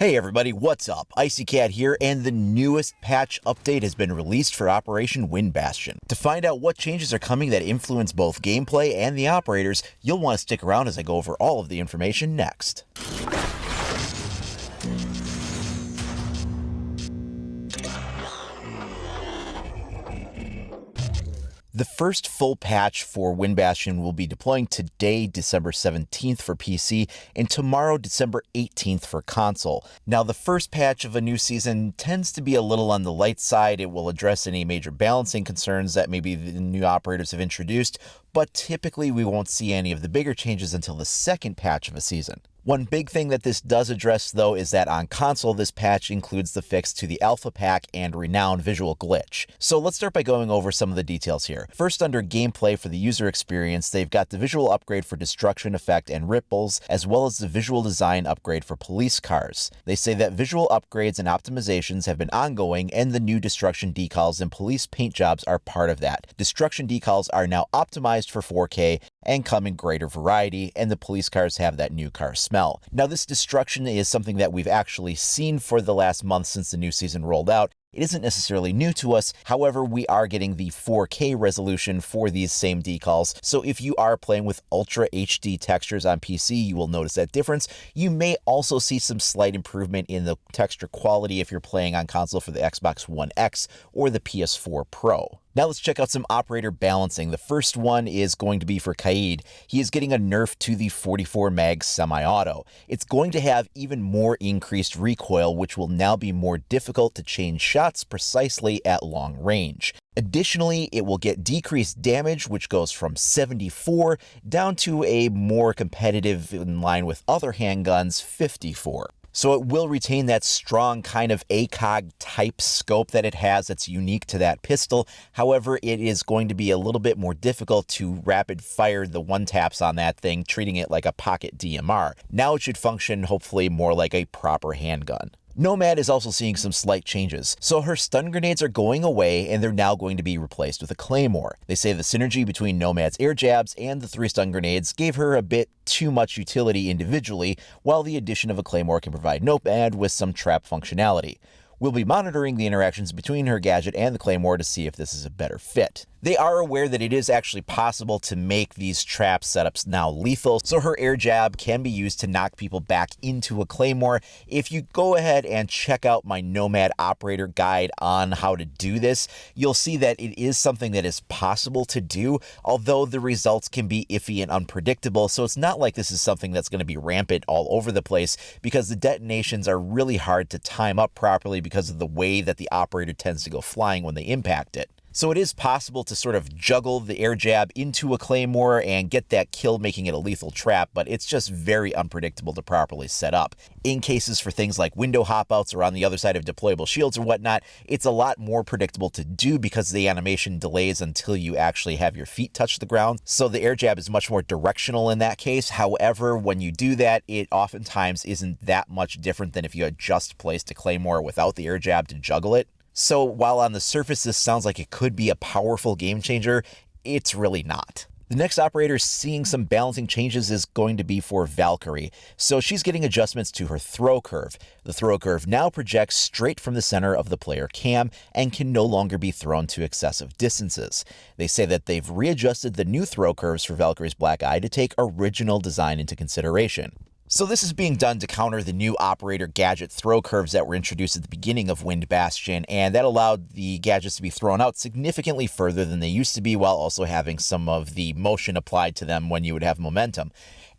Hey everybody, what's up? IcyCat here, and the newest patch update has been released for Operation Wind Bastion. To find out what changes are coming that influence both gameplay and the operators, you'll want to stick around as I go over all of the information next. The first full patch for Wind Bastion will be deploying today, December 17th for PC, and tomorrow, December 18th for console. Now, the first patch of a new season tends to be a little on the light side. It will address any major balancing concerns that maybe the new operators have introduced, but typically we won't see any of the bigger changes until the second patch of a season. One big thing that this does address, though, is that on console, this patch includes the fix to the Alpha Pack and Renown visual glitch. So let's start by going over some of the details here. First, under gameplay for the user experience, they've got the visual upgrade for destruction effect and ripples, as well as the visual design upgrade for police cars. They say that visual upgrades and optimizations have been ongoing, and the new destruction decals and police paint jobs are part of that. Destruction decals are now optimized for 4K and come in greater variety, and the police cars have that new car smell. Now, this destruction is something that we've actually seen for the last month since the new season rolled out. It isn't necessarily new to us, however, we are getting the 4K resolution for these same decals, so if you are playing with Ultra HD textures on PC, you will notice that difference. You may also see some slight improvement in the texture quality if you're playing on console for the Xbox One X or the PS4 Pro. Now let's check out some operator balancing. The first one is going to be for Kaid. He is getting a nerf to the 44 mag semi-auto. It's going to have even more increased recoil, which will now be more difficult to change shots precisely at long range. Additionally, it will get decreased damage, which goes from 74 down to a more competitive, in line with other handguns, 54. So it will retain that strong kind of ACOG type scope that it has that's unique to that pistol. However, it is going to be a little bit more difficult to rapid fire the one taps on that thing, treating it like a pocket DMR. Now it should function hopefully more like a proper handgun. Nomad is also seeing some slight changes. So her stun grenades are going away, and they're now going to be replaced with a claymore. They say the synergy between Nomad's air jabs and the 3 stun grenades gave her a bit too much utility individually, while the addition of a claymore can provide Nomad with some trap functionality. We'll be monitoring the interactions between her gadget and the claymore to see if this is a better fit. They are aware that it is actually possible to make these trap setups now lethal, so her air jab can be used to knock people back into a claymore. If you go ahead and check out my Nomad operator guide on how to do this, you'll see that it is something that is possible to do, although the results can be iffy and unpredictable, so it's not like this is something that's going to be rampant all over the place, because the detonations are really hard to time up properly because of the way that the operator tends to go flying when they impact it. So it is possible to sort of juggle the air jab into a claymore and get that kill, making it a lethal trap, but it's just very unpredictable to properly set up. In cases for things like window hop-outs or on the other side of deployable shields or whatnot, it's a lot more predictable to do because the animation delays until you actually have your feet touch the ground. So the air jab is much more directional in that case. However, when you do that, it oftentimes isn't that much different than if you had just placed a claymore without the air jab to juggle it. So while on the surface this sounds like it could be a powerful game changer, it's really not. The next operator seeing some balancing changes is going to be for Valkyrie. So she's getting adjustments to her throw curve. The throw curve now projects straight from the center of the player cam and can no longer be thrown to excessive distances. They say that they've readjusted the new throw curves for Valkyrie's Black Eye to take original design into consideration. So this is being done to counter the new operator gadget throw curves that were introduced at the beginning of Wind Bastion, and that allowed the gadgets to be thrown out significantly further than they used to be, while also having some of the motion applied to them when you would have momentum.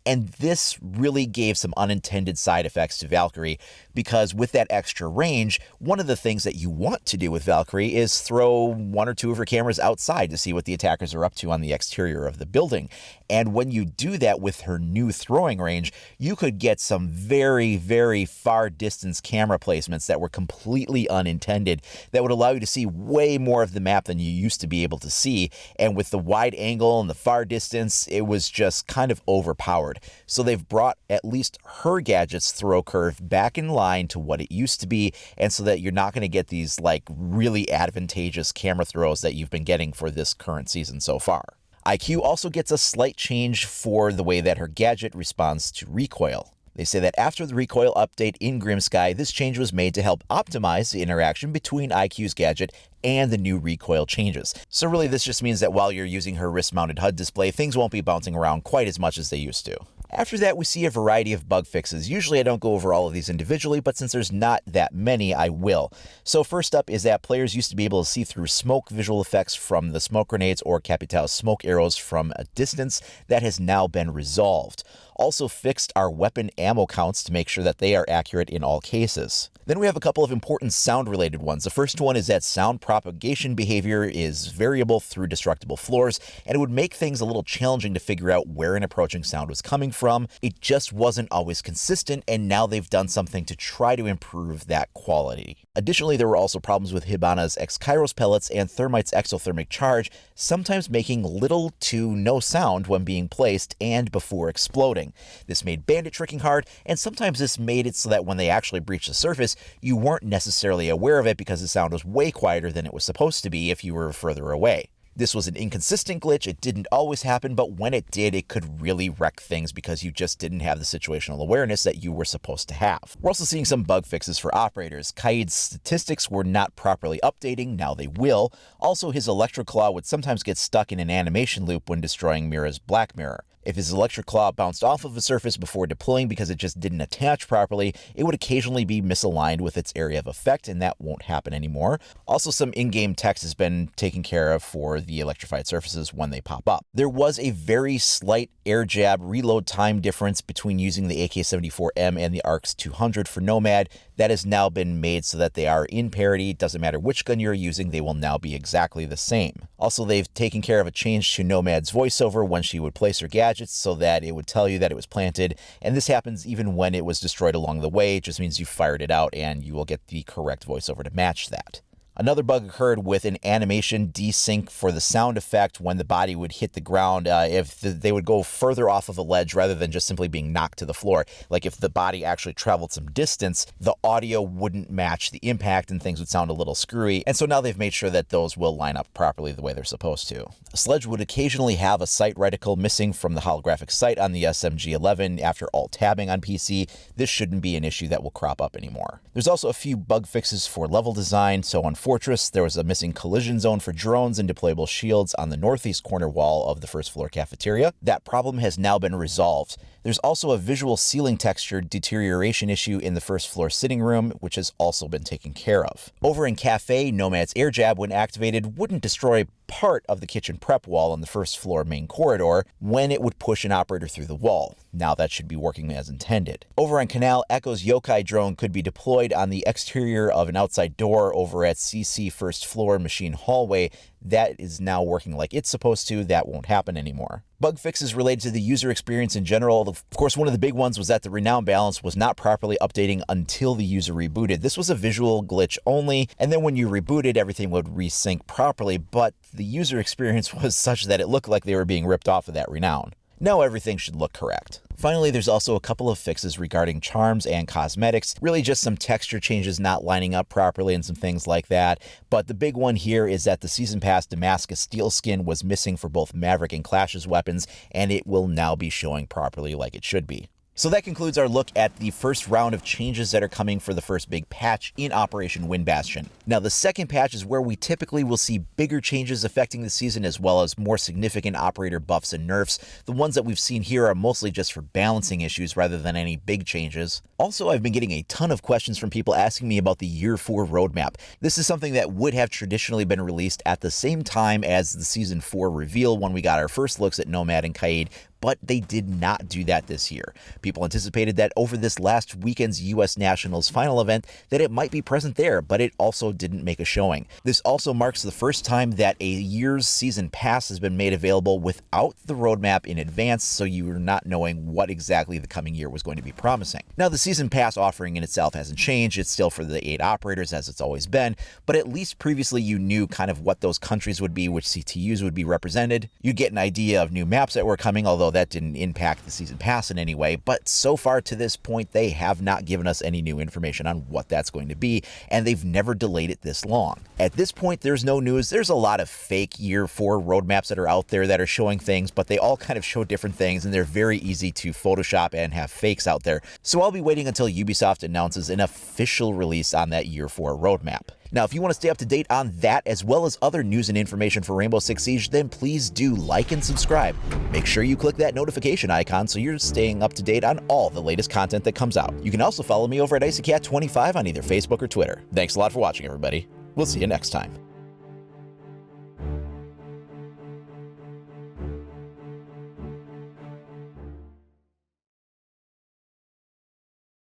And this really gave some unintended side effects to Valkyrie, because with that extra range, one of the things that you want to do with Valkyrie is throw 1 or 2 of her cameras outside to see what the attackers are up to on the exterior of the building. And when you do that with her new throwing range, you could get some very, very far distance camera placements that were completely unintended, that would allow you to see way more of the map than you used to be able to see. And with the wide angle and the far distance, it was just kind of overpowered. So they've brought at least her gadget's throw curve back in line to what it used to be, and so that you're not going to get these like really advantageous camera throws that you've been getting for this current season so far. IQ also gets a slight change for the way that her gadget responds to recoil. They say that after the recoil update in Grimsky, this change was made to help optimize the interaction between IQ's gadget and the new recoil changes. So really this just means that while you're using her wrist-mounted HUD display, things won't be bouncing around quite as much as they used to. After that, we see a variety of bug fixes. Usually I don't go over all of these individually, but since there's not that many, I will. So first up is that players used to be able to see through smoke visual effects from the smoke grenades or Capital smoke arrows from a distance. That has now been resolved. Also fixed our weapon ammo counts to make sure that they are accurate in all cases. Then we have a couple of important sound-related ones. The first one is that sound propagation behavior is variable through destructible floors, and it would make things a little challenging to figure out where an approaching sound was coming from. It just wasn't always consistent, and now they've done something to try to improve that quality. Additionally, there were also problems with Hibana's X-Kairos pellets and Thermite's exothermic charge, sometimes making little to no sound when being placed and before exploding. This made bandit tricking hard, and sometimes this made it so that when they actually breached the surface, you weren't necessarily aware of it because the sound was way quieter than it was supposed to be if you were further away. This was an inconsistent glitch. It didn't always happen, but when it did, it could really wreck things because you just didn't have the situational awareness that you were supposed to have. We're also seeing some bug fixes for operators. Kaid's statistics were not properly updating, now they will. Also, his Electro Claw would sometimes get stuck in an animation loop when destroying Mira's Black Mirror. If his Electric Claw bounced off of a surface before deploying because it just didn't attach properly, it would occasionally be misaligned with its area of effect, and that won't happen anymore. Also, some in-game text has been taken care of for the electrified surfaces when they pop up. There was a very slight air jab reload time difference between using the AK-74M and the ARX 200 for Nomad. That has now been made so that they are in parity. It doesn't matter which gun you're using, they will now be exactly the same. Also, they've taken care of a change to Nomad's voiceover when she would place her gadgets so that it would tell you that it was planted, and this happens even when it was destroyed along the way. It just means you fired it out and you will get the correct voiceover to match that. Another bug occurred with an animation desync for the sound effect when the body would hit the ground. They would go further off of a ledge rather than just simply being knocked to the floor. Like if the body actually traveled some distance, the audio wouldn't match the impact and things would sound a little screwy. And so now they've made sure that those will line up properly the way they're supposed to. A sledge would occasionally have a sight reticle missing from the holographic sight on the SMG-11 after alt-tabbing on PC. This shouldn't be an issue that will crop up anymore. There's also a few bug fixes for level design. So on Fortress, there was a missing collision zone for drones and deployable shields on the northeast corner wall of the first floor cafeteria. That problem has now been resolved. There's also a visual ceiling texture deterioration issue in the first floor sitting room, which has also been taken care of. Over in Cafe, Nomad's air jab, when activated, wouldn't destroy part of the kitchen prep wall on the first floor main corridor when it would push an operator through the wall. Now that should be working as intended. Over on Canal, Echo's yokai drone could be deployed on the exterior of an outside door over at CC first floor machine hallway. That is now working like it's supposed to. That won't happen anymore. Bug fixes related to the user experience in general. Of course, one of the big ones was that the renown balance was not properly updating until the user rebooted. This was a visual glitch only, and then when you rebooted, everything would resync properly, but the user experience was such that it looked like they were being ripped off of that renown. Now everything should look correct. Finally, there's also a couple of fixes regarding charms and cosmetics, really just some texture changes not lining up properly and some things like that. But the big one here is that the Season Pass Damascus Steel skin was missing for both Maverick and Clash's weapons, and it will now be showing properly like it should be. So that concludes our look at the first round of changes that are coming for the first big patch in Operation Wind Bastion. Now, the second patch is where we typically will see bigger changes affecting the season, as well as more significant operator buffs and nerfs. The ones that we've seen here are mostly just for balancing issues rather than any big changes. Also, I've been getting a ton of questions from people asking me about the Year 4 roadmap. This is something that would have traditionally been released at the same time as the Season 4 reveal when we got our first looks at Nomad and Kaid, but they did not do that this year. People anticipated that over this last weekend's US Nationals final event that it might be present there, but it also didn't make a showing. This also marks the first time that a year's season pass has been made available without the roadmap in advance, so you are not knowing what exactly the coming year was going to be promising. Now, the season pass offering in itself hasn't changed. It's still for the 8 operators as it's always been, but at least previously you knew kind of what those countries would be, which CTUs would be represented. You'd get an idea of new maps that were coming, although that didn't impact the season pass in any way, but so far to this point, they have not given us any new information on what that's going to be, and they've never delayed it this long. At this point, there's no news. There's a lot of fake year 4 roadmaps that are out there that are showing things, but they all kind of show different things, and they're very easy to Photoshop and have fakes out there. So I'll be waiting until Ubisoft announces an official release on that year 4 roadmap. Now, if you want to stay up to date on that, as well as other news and information for Rainbow Six Siege, then please do like and subscribe. Make sure you click that notification icon so you're staying up to date on all the latest content that comes out. You can also follow me over at IcyCat25 on either Facebook or Twitter. Thanks a lot for watching, everybody. We'll see you next time.